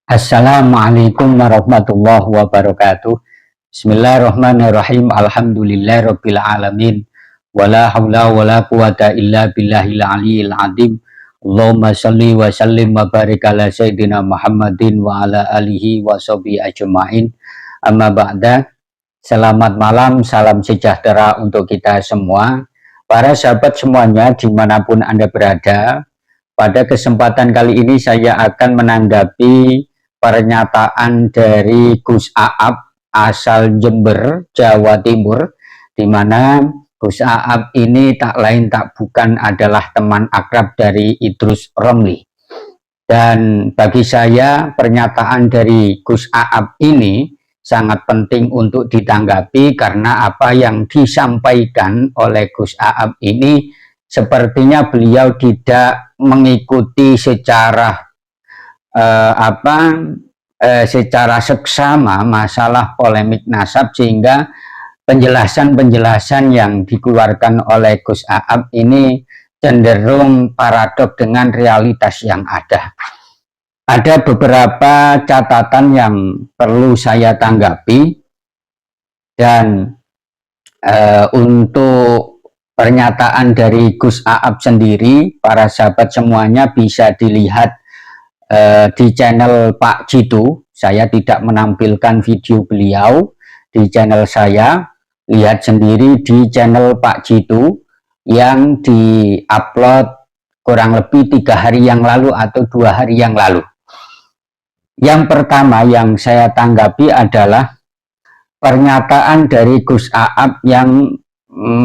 Assalamualaikum warahmatullahi wabarakatuh. Bismillahirrahmanirrahim. Alhamdulillahirabbil alamin. Wala haula wala quwata illa billahil aliyil azim. Allahumma shalli wa sallim wa barik ala sayyidina Muhammadin wa ala alihi wa sahbihi ajmain. Amma ba'da. Selamat malam, salam sejahtera untuk kita semua. Para sahabat semuanya dimanapun Anda berada. Pada kesempatan kali ini saya akan menanggapi pernyataan dari Gus Aap asal Jember, Jawa Timur, di mana Gus Aap ini tak lain tak bukan adalah teman akrab dari Idrus Romli. Dan bagi saya pernyataan dari Gus Aap ini sangat penting untuk ditanggapi karena apa yang disampaikan oleh Gus Aap ini sepertinya beliau tidak mengikuti secara secara seksama masalah polemik nasab, sehingga penjelasan-penjelasan yang dikeluarkan oleh Gus Aap ini cenderung paradok dengan realitas yang ada. Ada beberapa catatan yang perlu saya tanggapi, dan untuk pernyataan dari Gus Aap sendiri, para sahabat semuanya bisa dilihat di channel Pak Jitu. Saya tidak menampilkan video beliau di channel saya. Lihat sendiri di channel Pak Jitu yang di-upload kurang lebih 3 hari yang lalu atau 2 hari yang lalu. Yang pertama yang saya tanggapi adalah pernyataan dari Gus Aap yang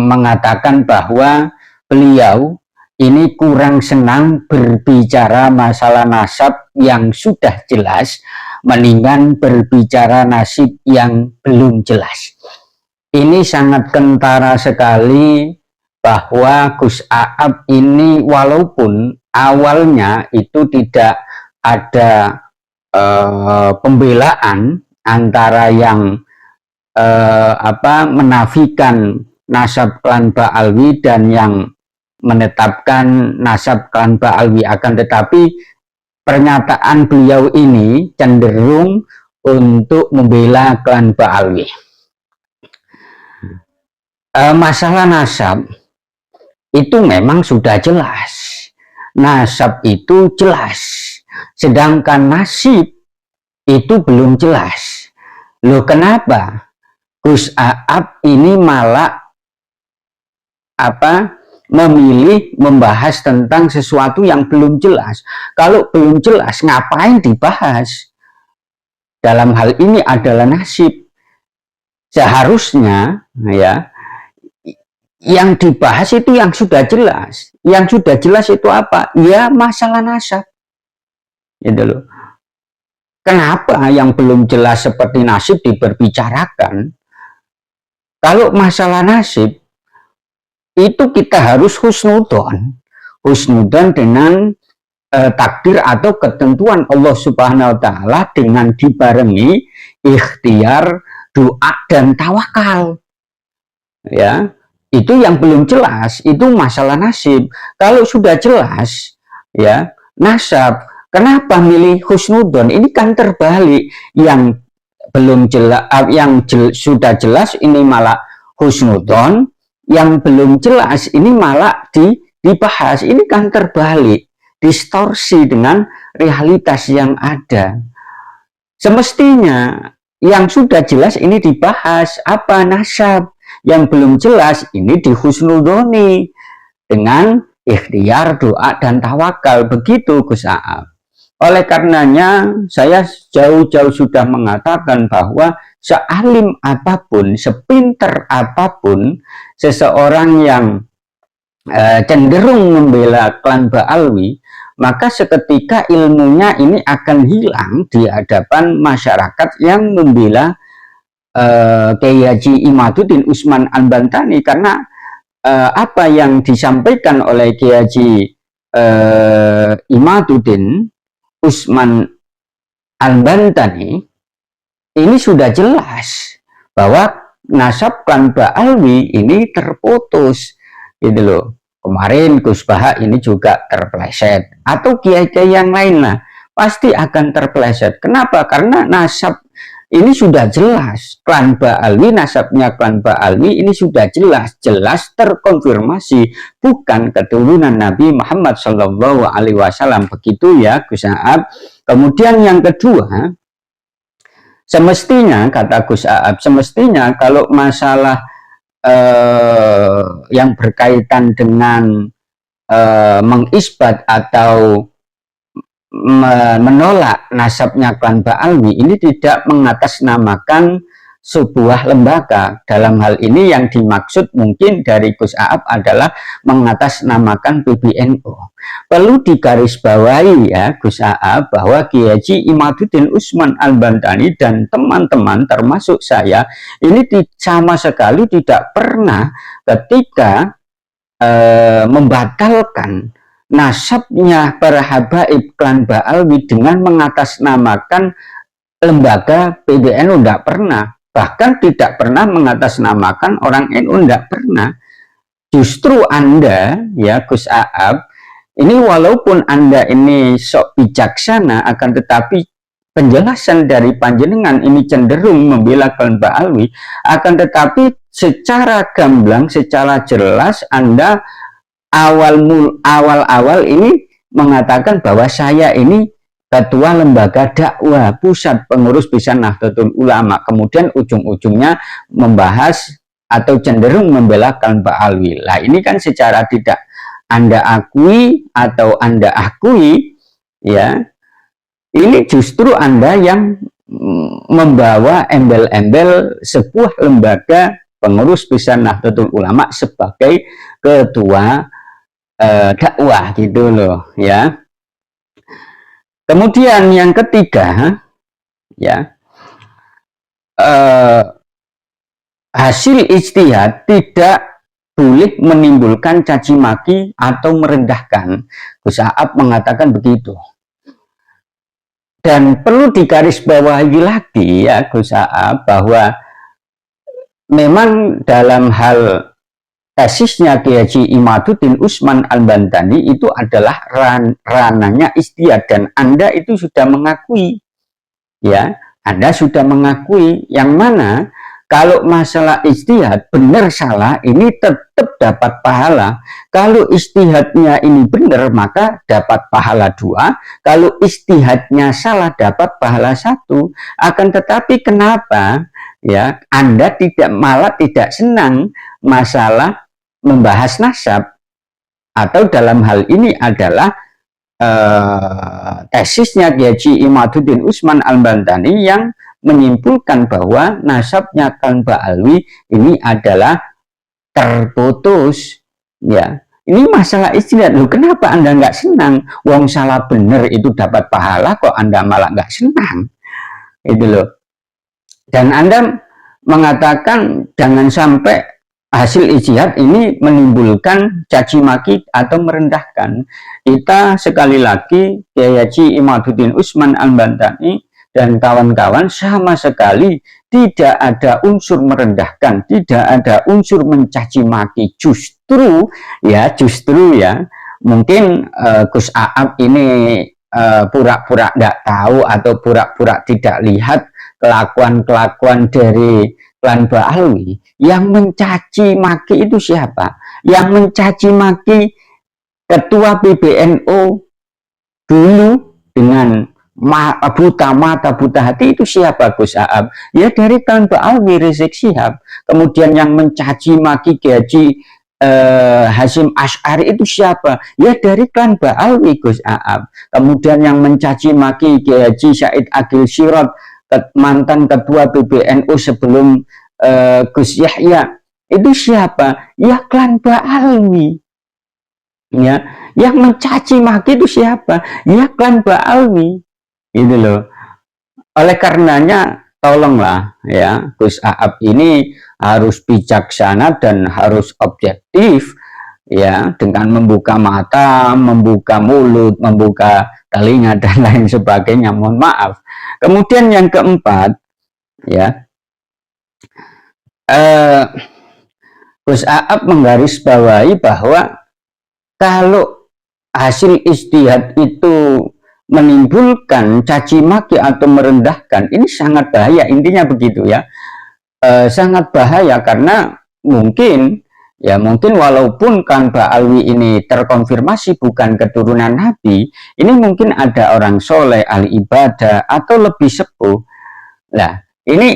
mengatakan bahwa beliau ini kurang senang berbicara masalah nasab yang sudah jelas, mendingan berbicara nasib yang belum jelas. Ini sangat kentara sekali bahwa Gus Aap ini walaupun awalnya itu tidak ada pembelaan antara yang menafikan nasab klan Ba'alwi dan yang menetapkan nasab klan Ba'alwi, akan tetapi pernyataan beliau ini cenderung untuk membela klan Ba'alwi. Masalah nasab itu memang sudah jelas, nasab itu jelas, sedangkan nasib itu belum jelas. Loh, kenapa Gus Aap ini malah memilih membahas tentang sesuatu yang belum jelas? Kalau belum jelas, ngapain dibahas? Dalam hal ini adalah nasib. Seharusnya ya, yang dibahas itu yang sudah jelas. Yang sudah jelas itu apa? Ya, masalah nasab. Gitu loh. Kenapa yang belum jelas seperti nasib diperbicarakan? Kalau masalah nasib itu kita harus husnudon dengan takdir atau ketentuan Allah Subhanahu wa Ta'ala, dengan dibarengi ikhtiar, doa dan tawakal. Ya, itu yang belum jelas, itu masalah nasib. Kalau sudah jelas ya nasab, kenapa milih husnudon? Ini kan terbalik, yang belum jelas, sudah jelas ini malah husnudon, yang belum jelas ini malah dibahas. Ini kan terbalik, distorsi dengan realitas yang ada. Semestinya yang sudah jelas ini dibahas, apa? Nasab. Yang belum jelas ini dihusnudoni dengan ikhtiar, doa dan tawakal. Begitu Gus Aap. Oleh karenanya saya jauh-jauh sudah mengatakan bahwa sealim apapun, sepinter apapun seseorang yang cenderung membela klan Ba'alwi, maka seketika ilmunya ini akan hilang di hadapan masyarakat yang membela Kiai Haji Imaduddin Usman Al-Bantani. Karena apa yang disampaikan oleh Kiai Haji Imaduddin Usman Al-Bantani ini sudah jelas bahwa nasab klan Ba'alwi ini terputus, gitu loh. Kemarin Gus Baha ini juga terpleset, atau kiai-kiai yang lain lah. pasti akan terpeleset. Kenapa? Karena nasab ini sudah jelas, klan Ba'alwi, nasabnya klan Ba'alwi ini sudah jelas terkonfirmasi bukan keturunan Nabi Muhammad Shallallahu Alaihi Wasallam. Begitu ya Gus Aab. Kemudian yang kedua, semestinya kata Gus Aab, semestinya kalau masalah yang berkaitan dengan mengisbat atau menolak nasabnya klan Ba'alwi ini tidak mengatasnamakan sebuah lembaga. Dalam hal ini yang dimaksud mungkin dari Gus Aab adalah mengatasnamakan PBNU. Perlu digarisbawahi ya Gus Aab bahwa Kiai Haji Imaduddin Usman Al-Bantani dan teman-teman termasuk saya ini sama sekali tidak pernah ketika membatalkan nasabnya para habaib klan Ba'alwi dengan mengatasnamakan lembaga PBNU, tidak pernah. Bahkan tidak pernah mengatasnamakan orang NU, tidak pernah. Justru Anda ya Gus Aab ini walaupun Anda ini sok bijaksana, akan tetapi penjelasan dari panjenengan ini cenderung membela klan Ba'alwi, akan tetapi secara gamblang, secara jelas Anda awal-awal ini mengatakan bahwa saya ini ketua lembaga dakwah pusat pengurus Bisa Nahdlatul Ulama, kemudian ujung-ujungnya membahas atau cenderung membela klan Ba'alwi. Lah ini kan secara tidak Anda akui atau Anda akui ya, ini justru Anda yang membawa embel-embel sebuah lembaga pengurus Bisa Nahdlatul Ulama sebagai ketua dakwah gitu loh ya. Kemudian yang ketiga ya, hasil ijtihad tidak boleh menimbulkan caci maki atau merendahkan. Gus Aab mengatakan begitu. Dan perlu digarisbawahi lagi ya Gus Aab bahwa memang dalam hal tesisnya Kiai Haji Imaduddin Usman Al-Bantani itu adalah ranahnya ijtihad, dan Anda itu sudah mengakui ya, Anda sudah mengakui yang mana kalau masalah ijtihad benar salah ini tetap dapat pahala. Kalau ijtihadnya ini benar maka dapat pahala 2, kalau ijtihadnya salah dapat pahala 1. Akan tetapi kenapa ya Anda malah tidak senang masalah membahas nasab, atau dalam hal ini adalah tesisnya Kiai Haji Imaduddin Usman Al-Bantani yang menyimpulkan bahwa nasabnya klan Ba'alwi ini adalah terputus ya. Ini masalah ijtihad loh. Kenapa Anda nggak senang? Wong salah bener itu dapat pahala, kok Anda malah nggak senang? Itu loh. Dan Anda mengatakan jangan sampai hasil ijtihad ini menimbulkan caci maki atau merendahkan. Kita sekali lagi Kiai Haji Imaduddin Usman Al-Bantani dan kawan-kawan sama sekali tidak ada unsur merendahkan, tidak ada unsur mencaci maki. Justru ya mungkin Gus Aab ini pura-pura tidak tahu atau pura-pura tidak lihat kelakuan-kelakuan dari klan Ba'alwi. Yang mencaci maki itu siapa? Yang mencaci maki ketua PBNU dulu dengan buta mata buta hati itu siapa Gus Aab? Ya dari klan Ba'alwi, Rizik Syihab. Kemudian yang mencaci maki Kiai Haji Hasyim Asy'ari itu siapa? Ya dari klan Ba'alwi, Gus Aab. Kemudian yang mencaci maki Kiai Haji Said Agil Sirot, mantan ketua PBNU sebelum Gus Yahya, itu siapa? Ya klan Ba'alwi. Ya, yang mencaci maki itu siapa? Ya klan Ba'alwi. Gitu loh. Oleh karenanya tolonglah ya Gus Aab ini harus bijaksana dan harus objektif ya, dengan membuka mata, membuka mulut, membuka telinga dan lain sebagainya. Mohon maaf. Kemudian yang keempat ya, Gus Aab menggarisbawahi bahwa kalau hasil ijtihad itu menimbulkan caci maki atau merendahkan, ini sangat bahaya, intinya begitu ya. Sangat bahaya karena mungkin walaupun Kang Ba'alwi ini terkonfirmasi bukan keturunan Nabi, ini mungkin ada orang soleh, ahli ibadah atau lebih sepuh. Nah, ini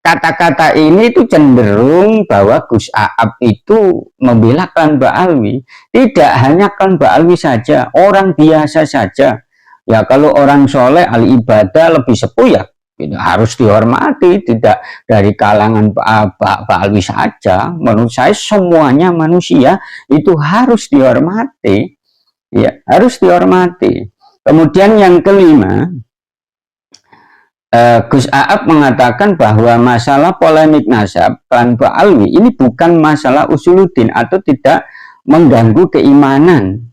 kata-kata ini itu cenderung bahwa Gus Aap itu membela Kang Ba'alwi. Tidak hanya Kang Ba'alwi saja, orang biasa saja. Ya kalau orang soleh, ahli ibadah, lebih sepuh ya harus dihormati, tidak dari kalangan Pak Alwi saja. Menurut saya semuanya manusia itu harus dihormati, ya harus dihormati. Kemudian yang kelima, Gus Aap mengatakan bahwa masalah polemik nasab klan Pak Alwi ini bukan masalah usuluddin atau tidak mengganggu keimanan.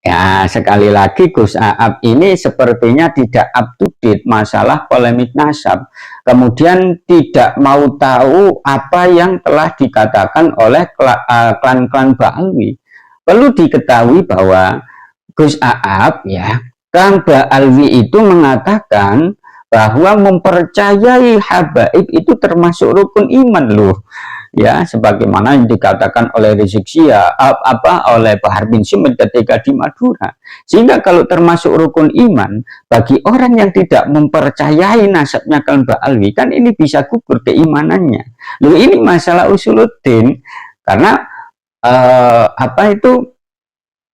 Ya, sekali lagi Gus Aap ini sepertinya tidak up to date masalah polemik nasab. Kemudian tidak mau tahu apa yang telah dikatakan oleh klan-klan Ba'alwi. Perlu diketahui bahwa Gus Aap ya, Kang Ba'alwi itu mengatakan bahwa mempercayai habaib itu termasuk rukun iman loh. Ya, sebagaimana yang dikatakan oleh Rizik Syihab oleh Bahar bin Smith ketika di Madura. Sehingga kalau termasuk rukun iman bagi orang yang tidak mempercayai nasabnya Kang Ba'alwi, kan ini bisa gugur keimanannya. Lalu ini masalah usuluddin karena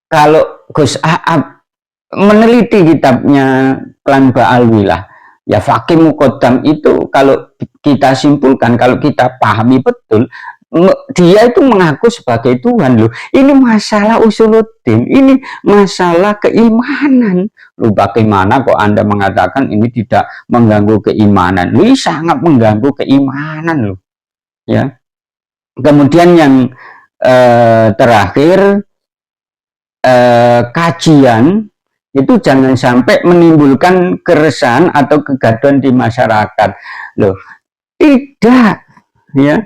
kalau Gus Aap meneliti kitabnya Klan Ba'alwi lah, ya Faqih Muqaddam itu kalau kita simpulkan, kalau kita pahami betul, dia itu mengaku sebagai Tuhan loh. Ini masalah usuluddin, ini masalah keimanan. Loh, bagaimana kok Anda mengatakan ini tidak mengganggu keimanan? Ini sangat mengganggu keimanan loh. Ya. Kemudian yang terakhir, kajian itu jangan sampai menimbulkan keresahan atau kegaduhan di masyarakat loh. Tidak, ya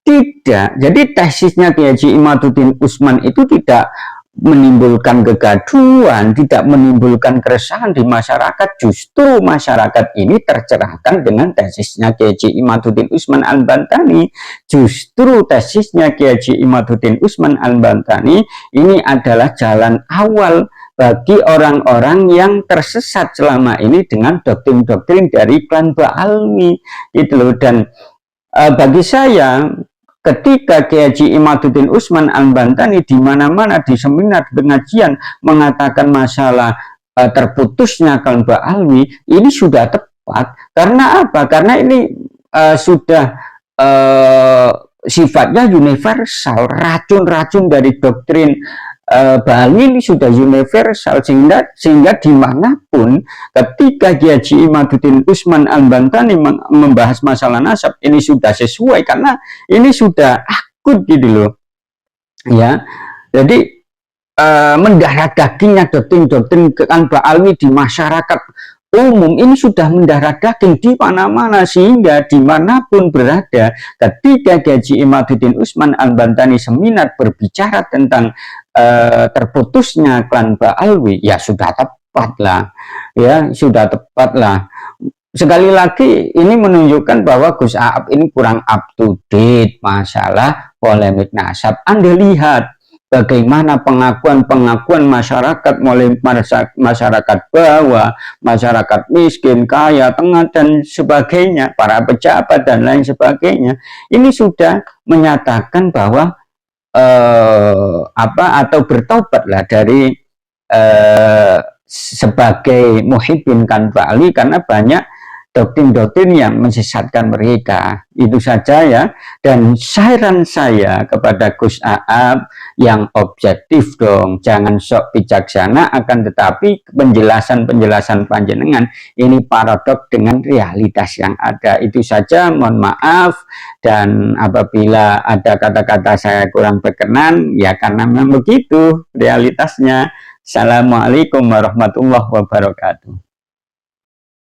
tidak. Jadi tesisnya Kiai Haji Imaduddin Utsman itu tidak menimbulkan kegaduhan, tidak menimbulkan keresahan di masyarakat. Justru masyarakat ini tercerahkan dengan tesisnya Kiai Haji Imaduddin Utsman Al-Bantani. Justru tesisnya Kiai Haji Imaduddin Utsman Al-Bantani ini adalah jalan awal bagi orang-orang yang tersesat selama ini dengan doktrin-doktrin dari klan Ba'alwi itu loh. Dan bagi saya ketika Kiai Haji Imaduddin Utsman Al-Bantani di mana-mana di seminar pengajian mengatakan masalah terputusnya klan Ba'alwi, ini sudah tepat. Karena apa? Karena ini sudah sifatnya universal. Racun-racun dari doktrin Ba'alwi ini sudah universal, sehingga dimanapun ketika Kiai Haji Imaduddin Utsman Al-Bantani membahas masalah nasab, ini sudah sesuai karena ini sudah akut gitu loh ya. Jadi mendarah dagingnya doktrin-doktrin Klan Ba'alwi di masyarakat umum ini sudah mendarah daging di mana-mana, sehingga dimanapun berada ketika Kiai Haji Imaduddin Utsman Al-Bantani seminar berbicara tentang terputusnya klan Ba'alwi, ya sudah tepat lah, ya sudah tepat lah. Sekali lagi ini menunjukkan bahwa Gus Aap ini kurang up to date masalah polemik nasab. Anda lihat bagaimana pengakuan masyarakat, mulai masyarakat bawah, masyarakat miskin, kaya, tengah, dan sebagainya, para pejabat dan lain sebagainya, ini sudah menyatakan bahwa atau bertobatlah dari sebagai muhibbin Klan Ba'alwi karena banyak doktrin-doktrin yang mensesatkan mereka. Itu saja ya. Dan saran saya kepada Gus Aap yang objektif dong, jangan sok bijaksana, akan tetapi penjelasan panjenengan ini paradok dengan realitas yang ada. Itu saja, mohon maaf, dan apabila ada kata-kata saya kurang berkenan, ya karena memang begitu realitasnya. Assalamualaikum warahmatullahi wabarakatuh.